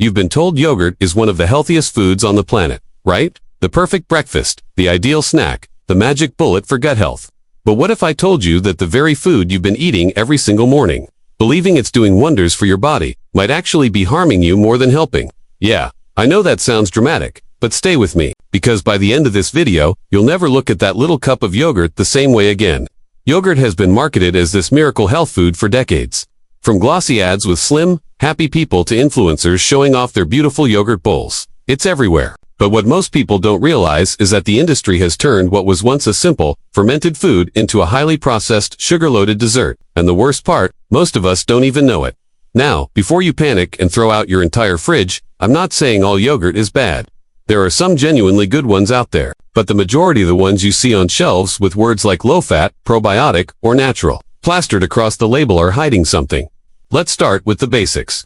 You've been told yogurt is one of the healthiest foods on the planet, right? The perfect breakfast, the ideal snack, the magic bullet for gut health. But what if I told you that the very food you've been eating every single morning, believing it's doing wonders for your body, might actually be harming you more than helping? Yeah, I know that sounds dramatic, but stay with me, because by the end of this video, you'll never look at that little cup of yogurt the same way again. Yogurt has been marketed as this miracle health food for decades. From glossy ads with slim, happy people to influencers showing off their beautiful yogurt bowls, it's everywhere. But what most people don't realize is that the industry has turned what was once a simple, fermented food into a highly processed, sugar-loaded dessert. And the worst part, most of us don't even know it. Now, before you panic and throw out your entire fridge, I'm not saying all yogurt is bad. There are some genuinely good ones out there, but the majority of the ones you see on shelves with words like low-fat, probiotic, or natural, plastered across the label are hiding something. Let's start with the basics.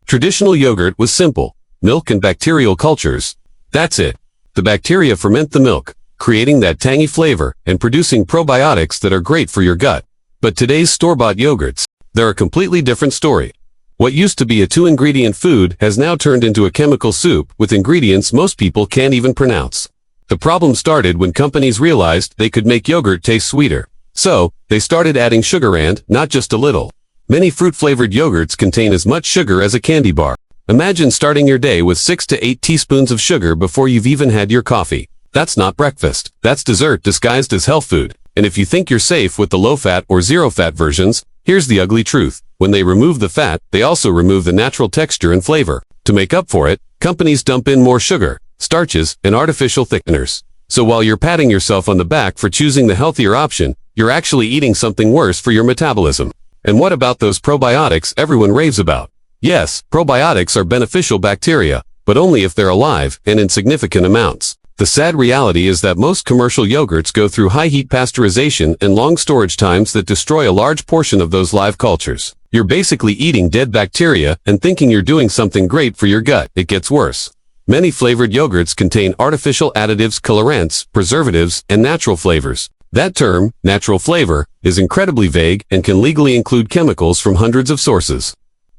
Traditional yogurt was simple: milk and bacterial cultures. That's it. The bacteria ferment the milk, creating that tangy flavor and producing probiotics that are great for your gut. But today's store-bought yogurts, they're a completely different story. What used to be a 2-ingredient food has now turned into a chemical soup with ingredients most people can't even pronounce. The problem started when companies realized they could make yogurt taste sweeter. So, they started adding sugar and, not just a little. Many fruit-flavored yogurts contain as much sugar as a candy bar. Imagine starting your day with 6 to 8 teaspoons of sugar before you've even had your coffee. That's not breakfast. That's dessert disguised as health food. And if you think you're safe with the low-fat or zero-fat versions, here's the ugly truth. When they remove the fat, they also remove the natural texture and flavor. To make up for it, companies dump in more sugar, starches, and artificial thickeners. So while you're patting yourself on the back for choosing the healthier option, you're actually eating something worse for your metabolism. And what about those probiotics everyone raves about? Yes, probiotics are beneficial bacteria, but only if they're alive and in significant amounts. The sad reality is that most commercial yogurts go through high-heat pasteurization and long storage times that destroy a large portion of those live cultures. You're basically eating dead bacteria and thinking you're doing something great for your gut. It gets worse. Many flavored yogurts contain artificial additives, colorants, preservatives, and natural flavors. That term, natural flavor, is incredibly vague and can legally include chemicals from hundreds of sources.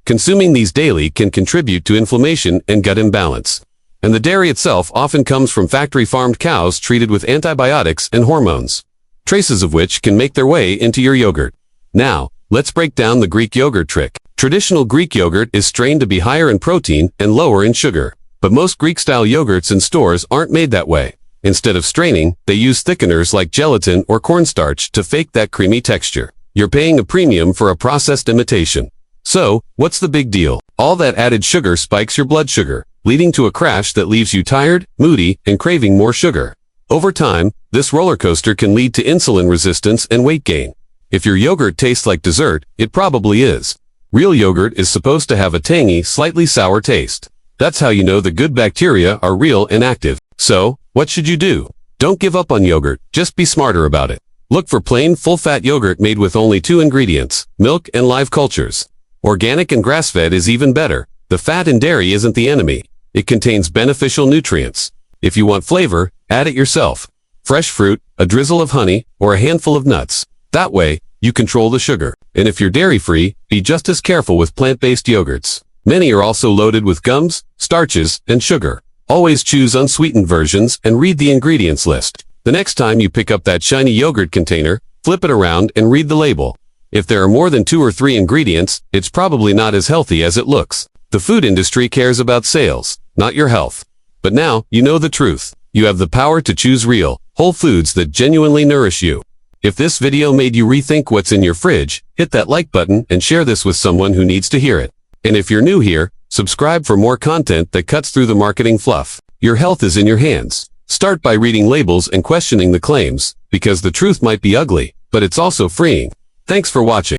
Consuming these daily can contribute to inflammation and gut imbalance. And the dairy itself often comes from factory-farmed cows treated with antibiotics and hormones, traces of which can make their way into your yogurt. Now, let's break down the Greek yogurt trick. Traditional Greek yogurt is strained to be higher in protein and lower in sugar. But most Greek-style yogurts in stores aren't made that way. Instead of straining, they use thickeners like gelatin or cornstarch to fake that creamy texture. You're paying a premium for a processed imitation. So, what's the big deal? All that added sugar spikes your blood sugar, leading to a crash that leaves you tired, moody, and craving more sugar. Over time, this roller coaster can lead to insulin resistance and weight gain. If your yogurt tastes like dessert, it probably is. Real yogurt is supposed to have a tangy, slightly sour taste. That's how you know the good bacteria are real and active. So, what should you do? Don't give up on yogurt, just be smarter about it. Look for plain, full-fat yogurt made with only 2 ingredients, milk and live cultures. Organic and grass-fed is even better. The fat in dairy isn't the enemy. It contains beneficial nutrients. If you want flavor, add it yourself. Fresh fruit, a drizzle of honey, or a handful of nuts. That way, you control the sugar. And if you're dairy-free, be just as careful with plant-based yogurts. Many are also loaded with gums, starches, and sugar. Always choose unsweetened versions and read the ingredients list. The next time you pick up that shiny yogurt container, flip it around and read the label. If there are more than 2 or 3 ingredients, it's probably not as healthy as it looks. The food industry cares about sales, not your health. But now, you know the truth. You have the power to choose real, whole foods that genuinely nourish you. If this video made you rethink what's in your fridge, hit that like button and share this with someone who needs to hear it. And if you're new here, subscribe for more content that cuts through the marketing fluff. Your health is in your hands. Start by reading labels and questioning the claims, because the truth might be ugly, but it's also freeing. Thanks for watching.